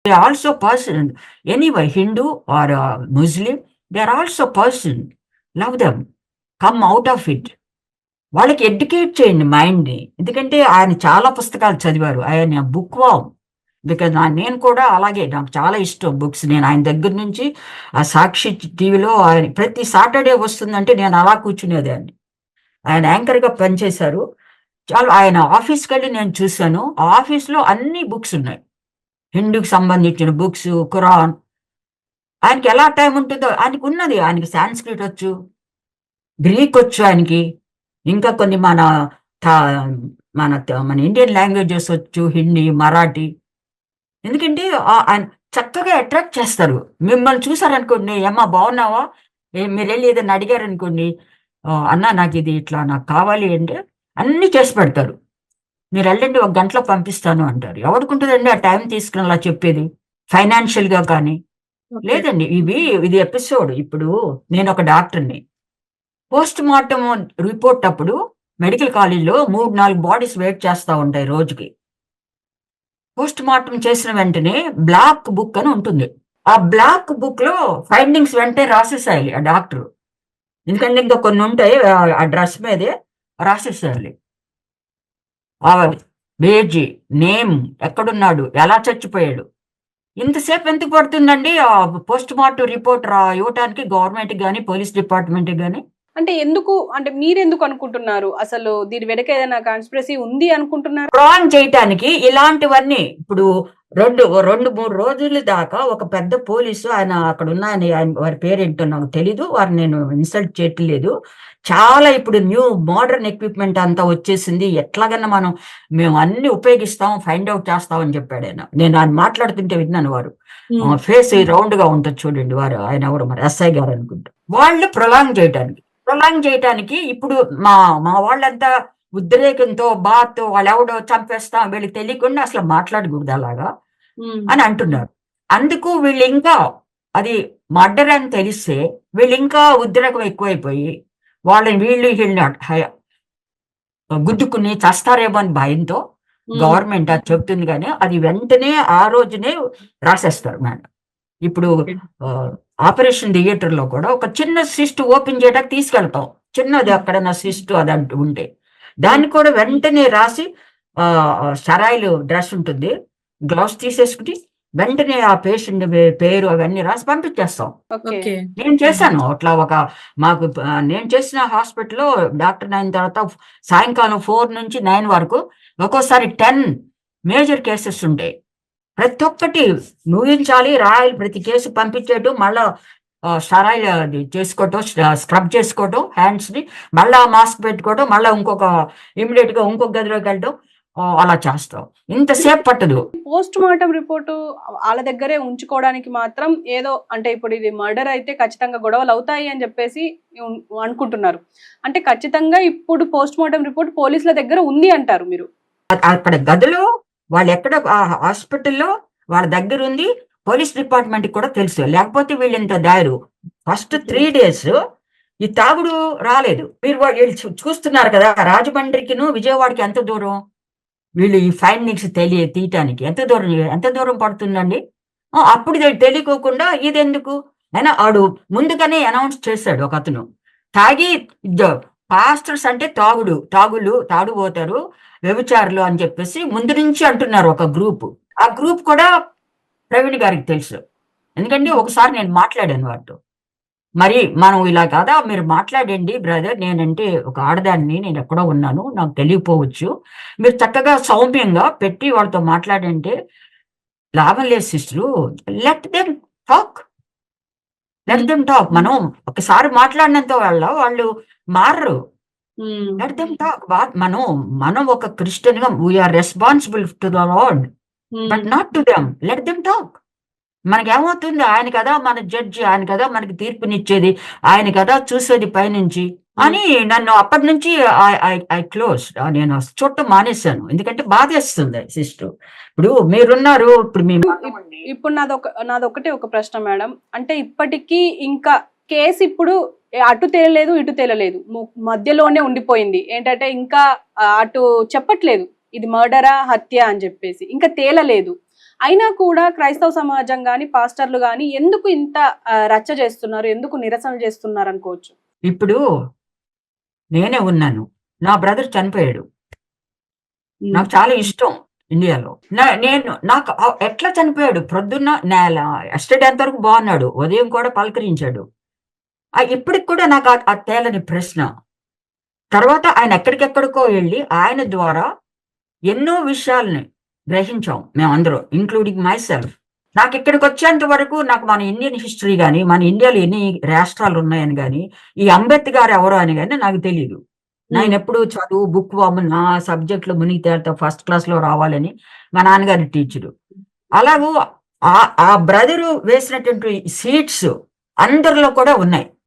They are also person. Anyway, Hindu or Muslim, they are also person. Love them. Come out of it. వాళ్ళకి educate చేయండి మైండ్ని. ఎందుకంటే ఆయన చాలా పుస్తకాలు చదివారు. ఆయన బుక్ వామ్. బికాజ్ నేను కూడా అలాగే నాకు చాలా ఇష్టం బుక్స్. నేను ఆయన దగ్గర నుంచి ఆ సాక్షి టీవీలో ఆయన ప్రతి సాటర్డే వస్తుందంటే నేను అలా కూర్చునేదాన్ని. ఆయన యాంకర్గా పనిచేశారు. చాలా ఆయన ఆఫీస్కి వెళ్ళి నేను చూశాను. ఆ ఆఫీస్లో అన్ని బుక్స్ ఉన్నాయి. హిందూకి సంబంధించిన బుక్స్, ఖురాన్. ఆయనకి ఎలా టైం ఉంటుందో ఆయనకు ఉన్నది. ఆయనకి సాంస్క్రిట్ వచ్చు, గ్రీక్ వచ్చు ఆయనకి. ఇంకా కొన్ని మన ఇండియన్ లాంగ్వేజెస్ వచ్చు, హిందీ, మరాఠీ. ఎందుకంటే ఆయన చక్కగా అట్రాక్ట్ చేస్తారు. మిమ్మల్ని చూసారనుకోండి, "ఏమ్మా బాగున్నావా?" మీరెళ్ళి ఏదైనా అడిగారనుకోండి, "అన్నా నాకిది ఇట్లా నాకు కావాలి" అంటే అన్నీ చేసి పెడతారు. "మీరెళ్ళండి, ఒక గంటలో పంపిస్తాను" అంటారు. ఎవరికుంటదండి ఆ టైం తీసుకొని అలా చెప్పేది? ఫైనాన్షియల్‌గా కానీ. ఓకే. లేదండి. ఇది ఎపిసోడ్. ఇప్పుడు నేనొక డాక్టర్‌ని. పోస్ట్ మార్టం రిపోర్ట్ అప్పుడు మెడికల్ కాలేజ్‌లో 3, 4 బాడీస్ వెయిట్ చేస్తా ఉంటాయి రోజుకి. పోస్ట్ మార్టం చేసిన వెంటనే బ్లాక్ బుక్ అని ఉంటుంది. ఆ బ్లాక్ బుక్‌లో ఫైండింగ్స్ వెంటనే రాసేసేయాలి ఆ డాక్టరు. ఎందుకంటే ఇంకా కొన్ని ఉంటాయి ఆ డ్రెస్ మీదే రాసేసేయాలి. ఆ ఏజ్, నేమ్, ఎక్కడున్నాడు, ఎలా చచ్చిపోయాడు. ఇంతసేపు ఎందుకు పడుతుందండి పోస్ట్ మార్టం రిపోర్ట్ ఇవ్వటానికి గవర్నమెంట్‌కి గాని, పోలీస్ డిపార్ట్‌మెంట్‌కి గాని? అంటే ఎందుకు అంటే మీరెందుకు అనుకుంటున్నారు? అసలు దీని వెనక ఏదైనా కాన్స్పిరసీ ఉంది అనుకుంటున్నారా? ప్రాంగ్ చేయటానికి ఇలాంటివన్నీ ఇప్పుడు 2, 3 రోజుల దాకా ఒక పెద్ద పోలీసు ఆయన అక్కడున్న ఆయన వారి పేరేంటో నాకు తెలీదు. వారిని నేను ఇన్సల్ట్ చేయట్లేదు. చాలా ఇప్పుడు మోడర్న్ ఎక్విప్‌మెంట్ అంతా వచ్చేసింది. ఎట్లాగన్నా మేము అన్నీ ఉపయోగిస్తాం, ఫైండ్ ఔట్ చేస్తాం అని చెప్పాడాయన. నేను ఆయన మాట్లాడుతుంటే విన్నాను వారు. ఫేస్ రౌండ్‌గా ఉంటది చూడండి. ఆయన ఎవరో మరి ఎస్ఐ గారు అనుకుంటా. వాళ్ళు ప్రొలాంగ్ చేయటానికి ఇప్పుడు మా మా వాళ్ళంతా ఉద్రేకంతో, బాధతో వాళ్ళెవడో చంపేస్తాం వీళ్ళకి తెలియకుండా అసలు మాట్లాడకూడదు అలాగా అని అంటున్నారు. అందుకు వీళ్ళింకా అది మర్డర్ అని తెలిస్తే వీళ్ళింకా ఉద్రేకం ఎక్కువైపోయి వీళ్ళని గుద్దుకుని చస్తారేమో అని భయంతో గవర్నమెంట్ అది చెప్తుంది గానీ, అది వెంటనే ఆ రోజునే రాసేస్తారు మేడం. ఇప్పుడు ఆపరేషన్ థియేటర్‌లో కూడా ఒక చిన్న సిస్ట్ ఓపెన్ చేయడానికి తీసుకెళ్తాం. చిన్నది ఎక్కడైనా సిస్ట్ అదంటూ ఉంటే. దాన్ని కూడా వెంటనే రాసి స్టెరైల్ డ్రెస్ ఉంటుంది. గ్లౌస్ తీసేసుకొని వెంటనే ఆ పేషెంట్ పేరు అవన్నీ రాసి పంపించేస్తాం. ఓకే. నేను చేశాను. అట్లా నేను చేసిన హాస్పిటల్‌లో డాక్టర్‌ని అయిన తర్వాత సాయంకాలం 4 నుంచి 9 వరకు ఒక్కోసారి 10 మేజర్ కేసెస్ ఉంటాయి. ప్రతి ఒక్కటి ముగించాలి, రాయాలి, ప్రతి కేసు పంపించేయటం, మళ్ళా స్టెరైల్ అది చేసుకోవటం, స్క్రబ్ చేసుకోవటం హ్యాండ్స్‌ని, మళ్ళా మాస్క్ పెట్టుకోవటం, మళ్ళా ఇమ్మీడియేట్‌గా ఇంకొక గదిలోకెళ్ళటం అలా చేస్తాం. ఇంతసేపు పట్టదు. పోస్ట్ మార్టం రిపోర్టు ఆళ్ళ దగ్గరే ఉంచుకోవడానికి మాత్రం ఏదో అంటే ఇప్పుడు ఇది మర్డర్ అయితే ఖచ్చితంగా గొడవలు అవుతాయి అని చెప్పేసి అనుకుంటున్నారు. అంటే ఖచ్చితంగా ఇప్పుడు పోస్ట్ మార్టం రిపోర్ట్ పోలీసుల దగ్గర ఉంది అంటారు మీరు. అక్కడ గదిలో వాళ్ళెక్కడ హాస్పిటల్‌లో వాళ్ళ దగ్గరుంది. పోలీస్ డిపార్ట్‌మెంట్‌కి కూడా తెలుసు. లేకపోతే వీళ్ళింత దారు. ఫస్ట్ 3 డేస్ ఈ తాగుడు రాలేదు. మీరు ఈళ్ళు చూస్తున్నారు కదా! రాజమండ్రికిను, విజయవాడకి ఎంత దూరం? వీళ్ళు ఈ ఫైండింగ్స్ తీయటానికి ఎంత దూరం పడుతుందండి? అప్పుడు తెలియకోకుండా ఇదెందుకు? అయినా ఆడు ముందుగానే అనౌన్స్ చేశాడు ఒకతను. తాగి ద పాస్టర్స్ అంటే తాగుబోతారు, వ్యభిచారులు అని చెప్పేసి ముందు నుంచి అంటున్నారు ఒక గ్రూప్. ఆ గ్రూప్ కూడా ప్రవీణ్ గారికి తెలుసు. ఎందుకంటే ఒకసారి నేను మాట్లాడాను వాడితో. మరి మనం ఇలా కాదా మీరు మాట్లాడండి బ్రదర్. నేనంటే ఒక ఆడదాన్ని. నేనెక్కడో ఉన్నాను. నాకు తెలియకపోవచ్చు. మీరు చక్కగా సౌమ్యంగా పెట్టి వాళ్ళతో మాట్లాడంటే, లాభం లేదు సిస్టరు. Let them talk. మనం ఒకసారి మాట్లాడినంత వాళ్ళు మారరు. Let them talk. మనం ఒక క్రిస్టియన్‌గా we are responsible to the lord. But not to them. Let them talk. మనకేమవుతుంది? ఆయన కదా మన జడ్జి. ఆయన కదా మనకి తీర్పునిచ్చేది. ఆయన కదా చూసేది పైనుంచి అని నన్ను అప్పటినుంచి ఐ క్లోజ్డ్. నేను చూడటం మానేశాను. ఎందుకంటే బాధేస్తుంది సిస్టర్. ఇప్పుడు మీరున్నారు. ఇప్పుడు మీ మతం ఉంది. ఇప్పుడు నాదొకటే ఒక ప్రశ్న మేడం. అంటే ఇప్పటికీ ఇంకా కేసు ఇప్పుడు అటు తేలలేదు, ఇటు తేలలేదు. మధ్యలోనే ఉండిపోయింది. ఏంటంటే ఇంకా అటు చెప్పట్లేదు. ఇది మర్డరా, హత్య అని చెప్పేసి. ఇంకా తేలలేదు. అయినా కూడా క్రైస్తవ సమాజం గాని పాస్టర్లు గాని ఎందుకు ఇంత రచ్చ చేస్తున్నారు, ఎందుకు నిరసన చేస్తున్నారు అనుకోవచ్చు? ఇప్పుడు నేనే ఉన్నాను. నా బ్రదర్ చనిపోయాడు. నాకు చాలా ఇష్టం ఇండియాలో. నాకు ఎట్లా చనిపోయాడు? ప్రొద్దున్న ఎస్టర్‌డే అంతవరకు బాగున్నాడు. ఉదయం కూడా పలకరించాడు. ఇప్పటికి కూడా నాకు ఆ తేలని ప్రశ్న. తర్వాత ఆయన ఎక్కడికెక్కడికో వెళ్ళి ఆయన ద్వారా ఎన్నో విషయాల్ని గ్రహించాం మేమందరం. Including my self. నాకు ఇక్కడికొచ్చేంత వరకు నాకు మన ఇండియన్ హిస్టరీ గాని, మన ఇండియాలో ఎన్ని రాష్ట్రాలు ఉన్నాయని గాని, ఈ అంబేద్కర్ ఎవరో అని గాని నాకు తెలీదు. నేనెప్పుడు చదువు, బుక్ వార్మ్ నా సబ్జెక్ట్‌లో మునిగి తేలుతా ఫస్ట్ క్లాస్‌లో రావాలని మా నాన్నగారి టీచరు. అలాగూ ఆ బ్రదరు వేసినటువంటి సీడ్స్ అందరిలో కూడా ఉన్నాయి.